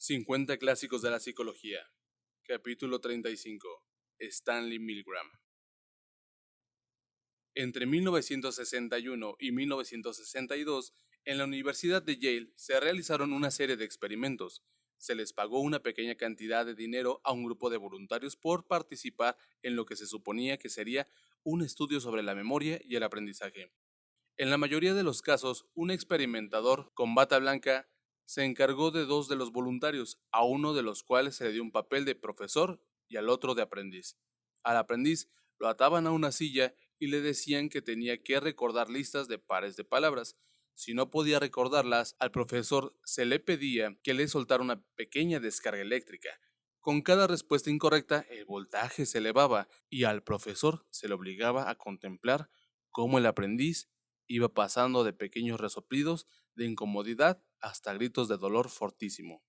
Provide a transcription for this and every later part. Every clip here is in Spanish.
50 clásicos de la psicología. Capítulo 35. Stanley Milgram. Entre 1961 y 1962, en la Universidad de Yale se realizaron una serie de experimentos. Se les pagó una pequeña cantidad de dinero a un grupo de voluntarios por participar en lo que se suponía que sería un estudio sobre la memoria y el aprendizaje. En la mayoría de los casos, un experimentador con bata blanca se encargó de dos de los voluntarios, a uno de los cuales se le dio un papel de profesor y al otro de aprendiz. Al aprendiz lo ataban a una silla y le decían que tenía que recordar listas de pares de palabras. Si no podía recordarlas, al profesor se le pedía que le soltara una pequeña descarga eléctrica. Con cada respuesta incorrecta, el voltaje se elevaba y al profesor se le obligaba a contemplar cómo el aprendiz iba pasando de pequeños resoplidos de incomodidad hasta gritos de dolor fortísimo.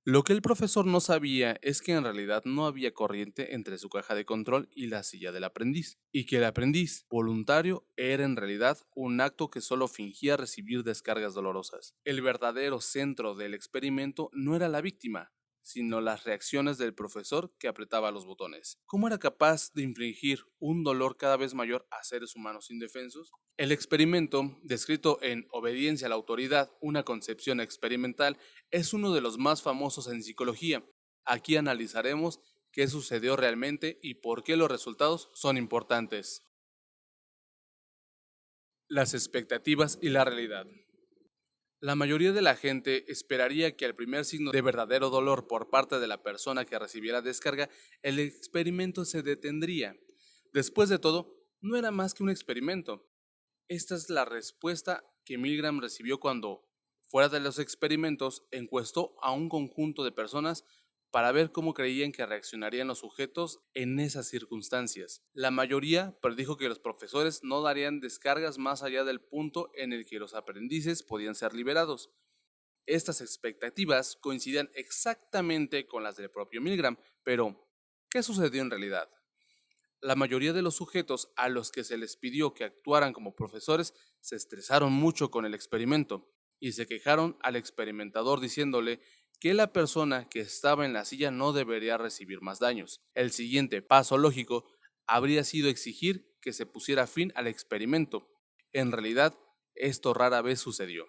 Lo que el profesor no sabía es que en realidad no había corriente entre su caja de control y la silla del aprendiz, y que el aprendiz voluntario era en realidad un acto que solo fingía recibir descargas dolorosas. El verdadero centro del experimento no era la víctima, sino las reacciones del profesor que apretaba los botones. ¿Cómo era capaz de infligir un dolor cada vez mayor a seres humanos indefensos? El experimento, descrito en Obediencia a la autoridad, una concepción experimental, es uno de los más famosos en psicología. Aquí analizaremos qué sucedió realmente y por qué los resultados son importantes. Las expectativas y la realidad. La mayoría de la gente esperaría que al primer signo de verdadero dolor por parte de la persona que recibiera descarga, el experimento se detendría. Después de todo, no era más que un experimento. Esta es la respuesta que Milgram recibió cuando, fuera de los experimentos, encuestó a un conjunto de personas para ver cómo creían que reaccionarían los sujetos en esas circunstancias. La mayoría predijo que los profesores no darían descargas más allá del punto en el que los aprendices podían ser liberados. Estas expectativas coincidían exactamente con las del propio Milgram, pero ¿qué sucedió en realidad? La mayoría de los sujetos a los que se les pidió que actuaran como profesores se estresaron mucho con el experimento y se quejaron al experimentador diciéndole que la persona que estaba en la silla no debería recibir más daños. El siguiente paso lógico habría sido exigir que se pusiera fin al experimento. En realidad, esto rara vez sucedió.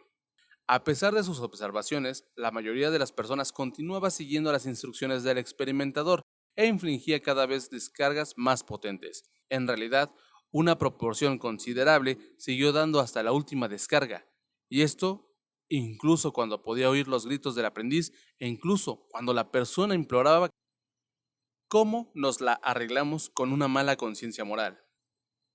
A pesar de sus observaciones, la mayoría de las personas continuaba siguiendo las instrucciones del experimentador e infligía cada vez descargas más potentes. En realidad, una proporción considerable siguió dando hasta la última descarga, y esto incluso cuando podía oír los gritos del aprendiz e incluso cuando la persona imploraba. ¿Cómo nos la arreglamos con una mala conciencia moral?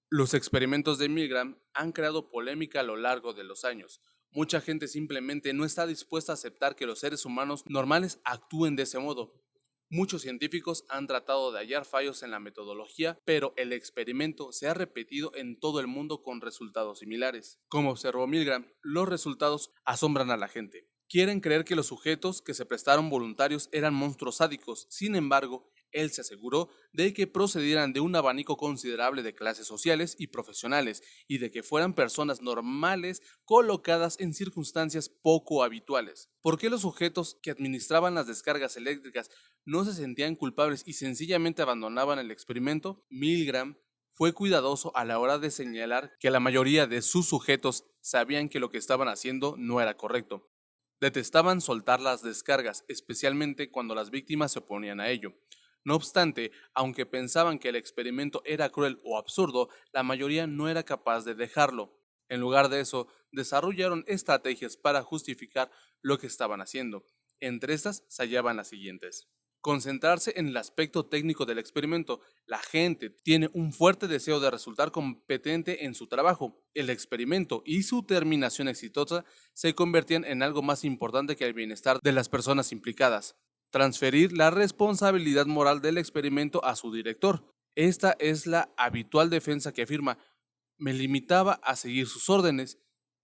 Los experimentos de Milgram han creado polémica a lo largo de los años. Mucha gente simplemente no está dispuesta a aceptar que los seres humanos normales actúen de ese modo. Muchos científicos han tratado de hallar fallos en la metodología, pero el experimento se ha repetido en todo el mundo con resultados similares. Como observó Milgram, los resultados asombran a la gente. Quieren creer que los sujetos que se prestaron voluntarios eran monstruos sádicos. Sin embargo, él se aseguró de que procedieran de un abanico considerable de clases sociales y profesionales y de que fueran personas normales colocadas en circunstancias poco habituales. ¿Por qué los sujetos que administraban las descargas eléctricas no se sentían culpables y sencillamente abandonaban el experimento? Milgram fue cuidadoso a la hora de señalar que la mayoría de sus sujetos sabían que lo que estaban haciendo no era correcto. Detestaban soltar las descargas, especialmente cuando las víctimas se oponían a ello. No obstante, aunque pensaban que el experimento era cruel o absurdo, la mayoría no era capaz de dejarlo. En lugar de eso, desarrollaron estrategias para justificar lo que estaban haciendo. Entre estas se hallaban las siguientes. Concentrarse en el aspecto técnico del experimento. La gente tiene un fuerte deseo de resultar competente en su trabajo. El experimento y su terminación exitosa se convertían en algo más importante que el bienestar de las personas implicadas. Transferir la responsabilidad moral del experimento a su director. Esta es la habitual defensa que afirma: me limitaba a seguir sus órdenes,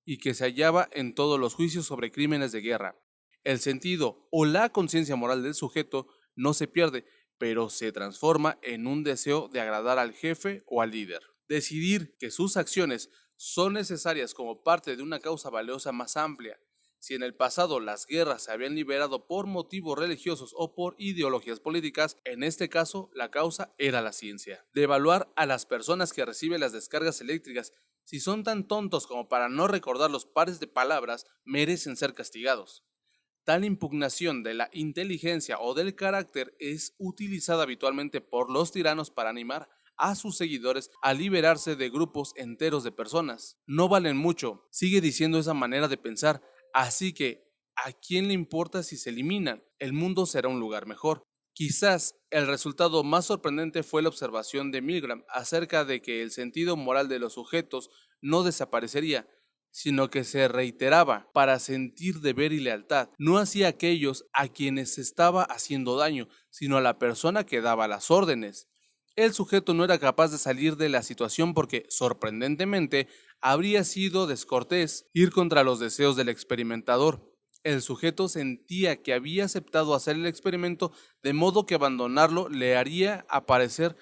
y que se hallaba en todos los juicios sobre crímenes de guerra. El sentido o la conciencia moral del sujeto no se pierde, pero se transforma en un deseo de agradar al jefe o al líder. Decidir que sus acciones son necesarias como parte de una causa valiosa más amplia. Si en el pasado las guerras se habían liberado por motivos religiosos o por ideologías políticas, en este caso la causa era la ciencia. De evaluar a las personas que reciben las descargas eléctricas, si son tan tontos como para no recordar los pares de palabras, merecen ser castigados. Tal impugnación de la inteligencia o del carácter es utilizada habitualmente por los tiranos para animar a sus seguidores a liberarse de grupos enteros de personas. No valen mucho, sigue diciendo esa manera de pensar, así que ¿a quién le importa si se eliminan? El mundo será un lugar mejor. Quizás el resultado más sorprendente fue la observación de Milgram acerca de que el sentido moral de los sujetos no desaparecería, sino que se reiteraba para sentir deber y lealtad, no hacia aquellos a quienes se estaba haciendo daño, sino a la persona que daba las órdenes. El sujeto no era capaz de salir de la situación porque, sorprendentemente, habría sido descortés ir contra los deseos del experimentador. El sujeto sentía que había aceptado hacer el experimento, de modo que abandonarlo le haría aparecer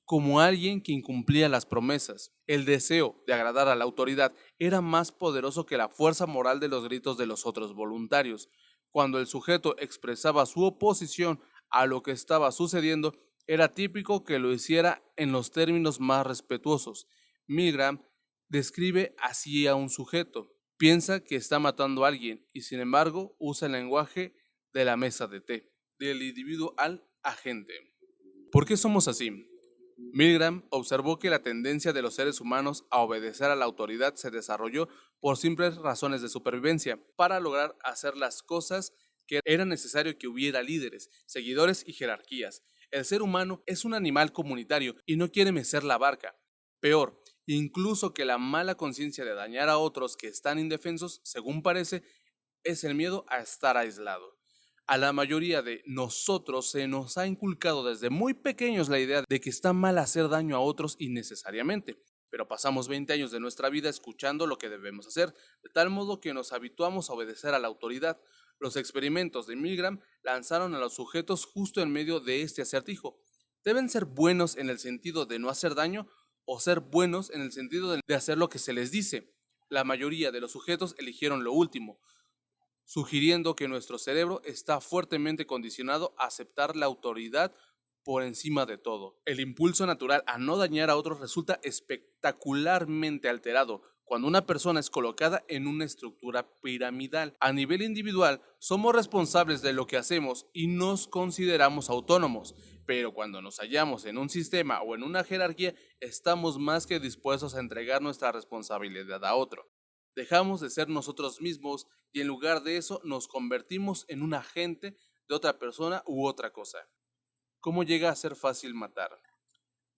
como alguien que incumplía las promesas. El deseo de agradar a la autoridad era más poderoso que la fuerza moral de los gritos de los otros voluntarios. Cuando el sujeto expresaba su oposición a lo que estaba sucediendo, era típico que lo hiciera en los términos más respetuosos. Milgram describe así a un sujeto. Piensa que está matando a alguien y sin embargo usa el lenguaje de la mesa de té, del individuo al agente. ¿Por qué somos así? Milgram observó que la tendencia de los seres humanos a obedecer a la autoridad se desarrolló por simples razones de supervivencia, para lograr hacer las cosas que era necesario que hubiera líderes, seguidores y jerarquías. El ser humano es un animal comunitario y no quiere mecer la barca. Peor, incluso que la mala conciencia de dañar a otros que están indefensos, según parece, es el miedo a estar aislado. A la mayoría de nosotros se nos ha inculcado desde muy pequeños la idea de que está mal hacer daño a otros innecesariamente, pero pasamos 20 años de nuestra vida escuchando lo que debemos hacer, de tal modo que nos habituamos a obedecer a la autoridad. Los experimentos de Milgram lanzaron a los sujetos justo en medio de este acertijo. ¿Deben ser buenos en el sentido de no hacer daño o ser buenos en el sentido de hacer lo que se les dice? La mayoría de los sujetos eligieron lo último, sugiriendo que nuestro cerebro está fuertemente condicionado a aceptar la autoridad por encima de todo. El impulso natural a no dañar a otros resulta espectacularmente alterado cuando una persona es colocada en una estructura piramidal. A nivel individual, somos responsables de lo que hacemos y nos consideramos autónomos, pero cuando nos hallamos en un sistema o en una jerarquía, estamos más que dispuestos a entregar nuestra responsabilidad a otro. Dejamos de ser nosotros mismos y en lugar de eso nos convertimos en un agente de otra persona u otra cosa. ¿Cómo llega a ser fácil matar?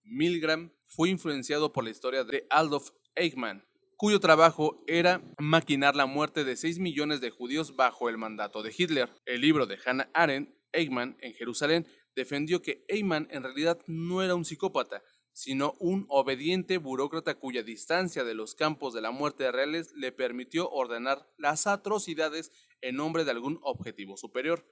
Milgram fue influenciado por la historia de Adolf Eichmann, cuyo trabajo era maquinar la muerte de 6 millones de judíos bajo el mandato de Hitler. El libro de Hannah Arendt, Eichmann en Jerusalén, defendió que Eichmann en realidad no era un psicópata, sino un obediente burócrata cuya distancia de los campos de la muerte reales le permitió ordenar las atrocidades en nombre de algún objetivo superior.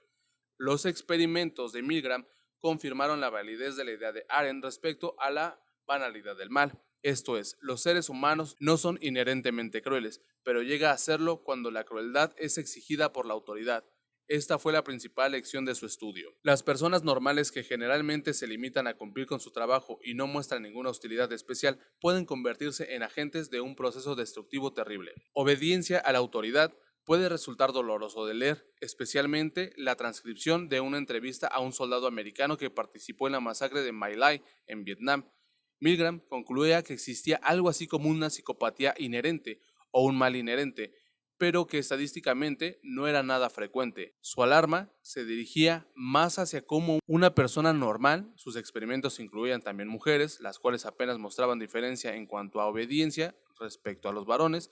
Los experimentos de Milgram confirmaron la validez de la idea de Arendt respecto a la banalidad del mal. Esto es, los seres humanos no son inherentemente crueles, pero llega a serlo cuando la crueldad es exigida por la autoridad. Esta fue la principal lección de su estudio. Las personas normales que generalmente se limitan a cumplir con su trabajo y no muestran ninguna hostilidad especial pueden convertirse en agentes de un proceso destructivo terrible. Obediencia a la autoridad puede resultar doloroso de leer, especialmente la transcripción de una entrevista a un soldado americano que participó en la masacre de My Lai en Vietnam. Milgram concluía que existía algo así como una psicopatía inherente o un mal inherente, pero que estadísticamente no era nada frecuente. Su alarma se dirigía más hacia cómo una persona normal, sus experimentos incluían también mujeres, las cuales apenas mostraban diferencia en cuanto a obediencia respecto a los varones,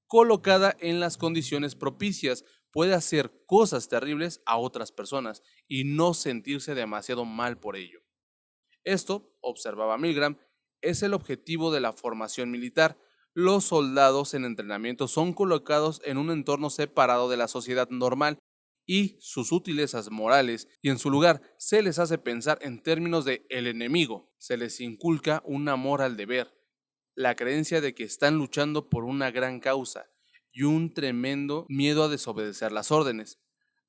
colocada en las condiciones propicias, puede hacer cosas terribles a otras personas y no sentirse demasiado mal por ello. Esto, observaba Milgram, es el objetivo de la formación militar. Los soldados en entrenamiento son colocados en un entorno separado de la sociedad normal y sus sutilezas morales, y en su lugar se les hace pensar en términos de el enemigo. Se les inculca un amor al deber, la creencia de que están luchando por una gran causa. y un tremendo miedo a desobedecer las órdenes,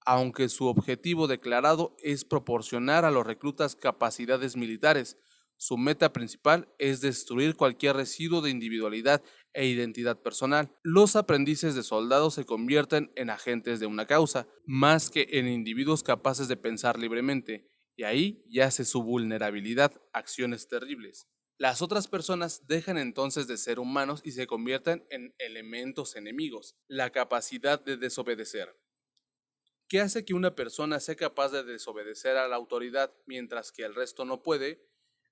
aunque su objetivo declarado es proporcionar a los reclutas capacidades militares. Su meta principal es destruir cualquier residuo de individualidad e identidad personal. Los aprendices de soldados se convierten en agentes de una causa, más que en individuos capaces de pensar libremente, y ahí yace su vulnerabilidad a acciones terribles. Las otras personas dejan entonces de ser humanos y se convierten en elementos enemigos. La capacidad de desobedecer. ¿Qué hace que una persona sea capaz de desobedecer a la autoridad mientras que el resto no puede?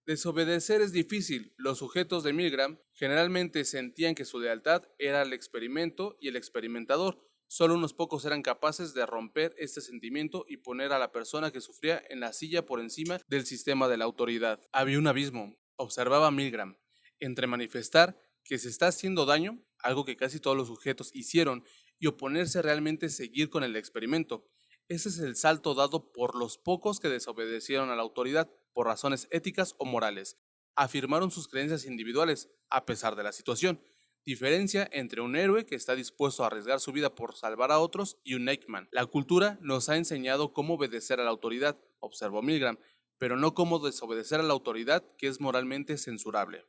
Desobedecer es difícil. Los sujetos de Milgram generalmente sentían que su lealtad era el experimento y el experimentador. Solo unos pocos eran capaces de romper este sentimiento y poner a la persona que sufría en la silla por encima del sistema de la autoridad. Había un abismo, observaba Milgram, entre manifestar que se está haciendo daño, algo que casi todos los sujetos hicieron, y oponerse realmente a seguir con el experimento. Ese es el salto dado por los pocos que desobedecieron a la autoridad por razones éticas o morales. Afirmaron sus creencias individuales, a pesar de la situación. Diferencia entre un héroe que está dispuesto a arriesgar su vida por salvar a otros y un Eichmann. La cultura nos ha enseñado cómo obedecer a la autoridad, observó Milgram, pero no cómo desobedecer a la autoridad que es moralmente censurable.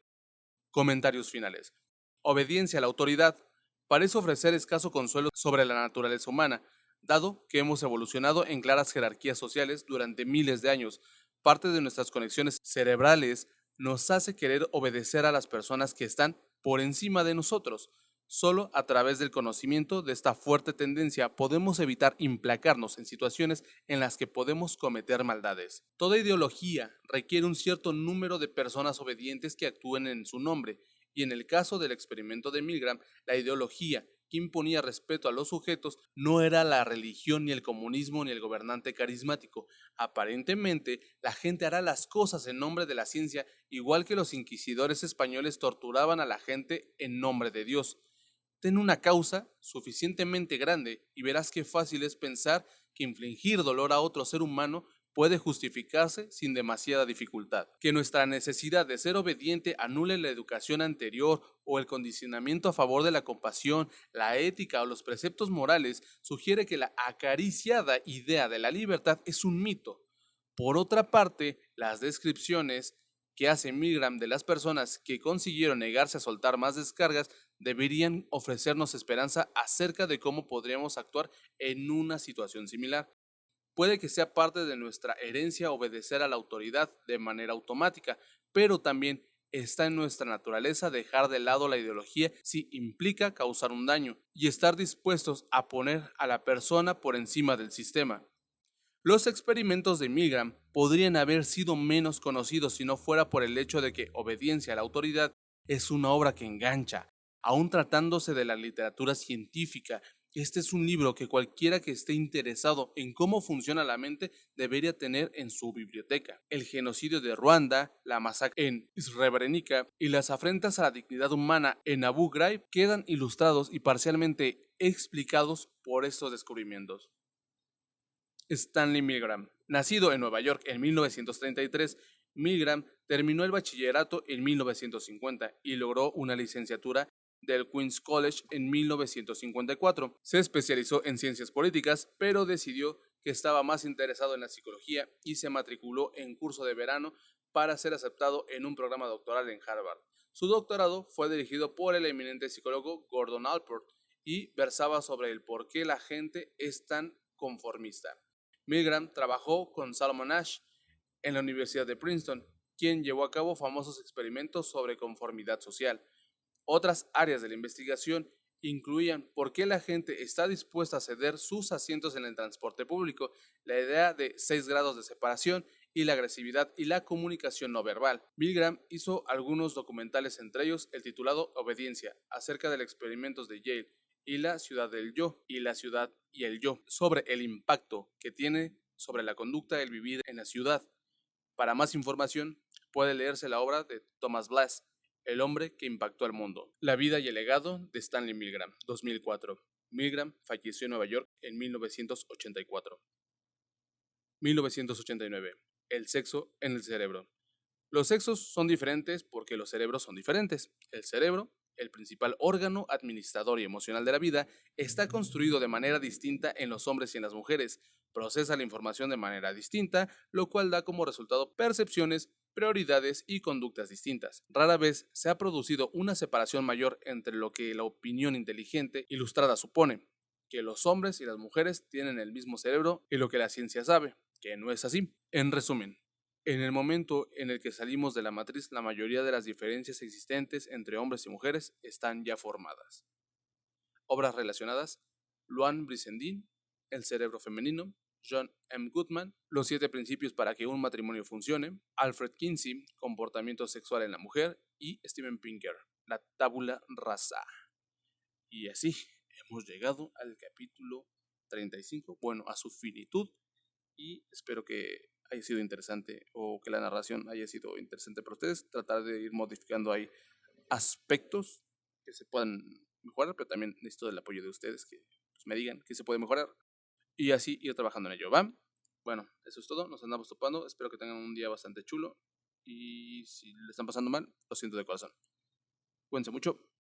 Comentarios finales. Obediencia a la autoridad parece ofrecer escaso consuelo sobre la naturaleza humana, dado que hemos evolucionado en claras jerarquías sociales durante miles de años. Parte de nuestras conexiones cerebrales nos hace querer obedecer a las personas que están por encima de nosotros. Solo a través del conocimiento de esta fuerte tendencia podemos evitar implacarnos en situaciones en las que podemos cometer maldades. Toda ideología requiere un cierto número de personas obedientes que actúen en su nombre, y en el caso del experimento de Milgram, la ideología que imponía respeto a los sujetos no era la religión, ni el comunismo, ni el gobernante carismático. Aparentemente, la gente hará las cosas en nombre de la ciencia, igual que los inquisidores españoles torturaban a la gente en nombre de Dios. Ten una causa suficientemente grande y verás qué fácil es pensar que infligir dolor a otro ser humano puede justificarse sin demasiada dificultad. Que nuestra necesidad de ser obediente anule la educación anterior o el condicionamiento a favor de la compasión, la ética o los preceptos morales sugiere que la acariciada idea de la libertad es un mito. Por otra parte, las descripciones que hace Milgram de las personas que consiguieron negarse a soltar más descargas deberían ofrecernos esperanza acerca de cómo podríamos actuar en una situación similar. Puede que sea parte de nuestra herencia obedecer a la autoridad de manera automática, pero también está en nuestra naturaleza dejar de lado la ideología si implica causar un daño y estar dispuestos a poner a la persona por encima del sistema. Los experimentos de Milgram podrían haber sido menos conocidos si no fuera por el hecho de que Obediencia a la autoridad es una obra que engancha. Aún tratándose de la literatura científica, este es un libro que cualquiera que esté interesado en cómo funciona la mente debería tener en su biblioteca. El genocidio de Ruanda, la masacre en Srebrenica y las afrentas a la dignidad humana en Abu Ghraib quedan ilustrados y parcialmente explicados por estos descubrimientos. Stanley Milgram. Nacido en Nueva York en 1933, Milgram terminó el bachillerato en 1950 y logró una licenciatura del Queens College en 1954. Se especializó en ciencias políticas, pero decidió que estaba más interesado en la psicología y se matriculó en curso de verano para ser aceptado en un programa doctoral en Harvard. Su doctorado fue dirigido por el eminente psicólogo Gordon Allport y versaba sobre el por qué la gente es tan conformista. Milgram trabajó con Solomon Asch en la Universidad de Princeton, quien llevó a cabo famosos experimentos sobre conformidad social. Otras áreas de la investigación incluían por qué la gente está dispuesta a ceder sus asientos en el transporte público, la idea de 6 grados de separación y la agresividad y la comunicación no verbal. Milgram hizo algunos documentales, entre ellos el titulado Obediencia, acerca de los experimentos de Yale y la ciudad del yo y la ciudad y el yo, sobre el impacto que tiene sobre la conducta el vivir en la ciudad. Para más información, puede leerse la obra de Thomas Blass, El hombre que impactó al mundo. La vida y el legado de Stanley Milgram, 2004. Milgram falleció en Nueva York en 1984. 1989. El sexo en el cerebro. Los sexos son diferentes porque los cerebros son diferentes. El cerebro el principal órgano administrador y emocional de la vida, está construido de manera distinta en los hombres y en las mujeres, procesa la información de manera distinta, lo cual da como resultado percepciones, prioridades y conductas distintas. Rara vez se ha producido una separación mayor entre lo que la opinión inteligente ilustrada supone, que los hombres y las mujeres tienen el mismo cerebro, y lo que la ciencia sabe, que no es así. En resumen, en el momento en el que salimos de la matriz, la mayoría de las diferencias existentes entre hombres y mujeres están ya formadas. Obras relacionadas: Luan Brissendin, El cerebro femenino; John M. Goodman, Los 7 principios para que un matrimonio funcione; Alfred Kinsey, Comportamiento sexual en la mujer; y Steven Pinker, La tabula rasa. Y así hemos llegado al capítulo 35, bueno, a su finitud, y espero que haya sido interesante o que la narración haya sido interesante para ustedes. Tratar de ir modificando ahí aspectos que se puedan mejorar, pero también necesito del apoyo de ustedes, que pues, me digan que se puede mejorar y así ir trabajando en ello, ¿va? Bueno, eso es todo, nos andamos topando, espero que tengan un día bastante chulo y si le están pasando mal, lo siento de corazón. Cuídense mucho.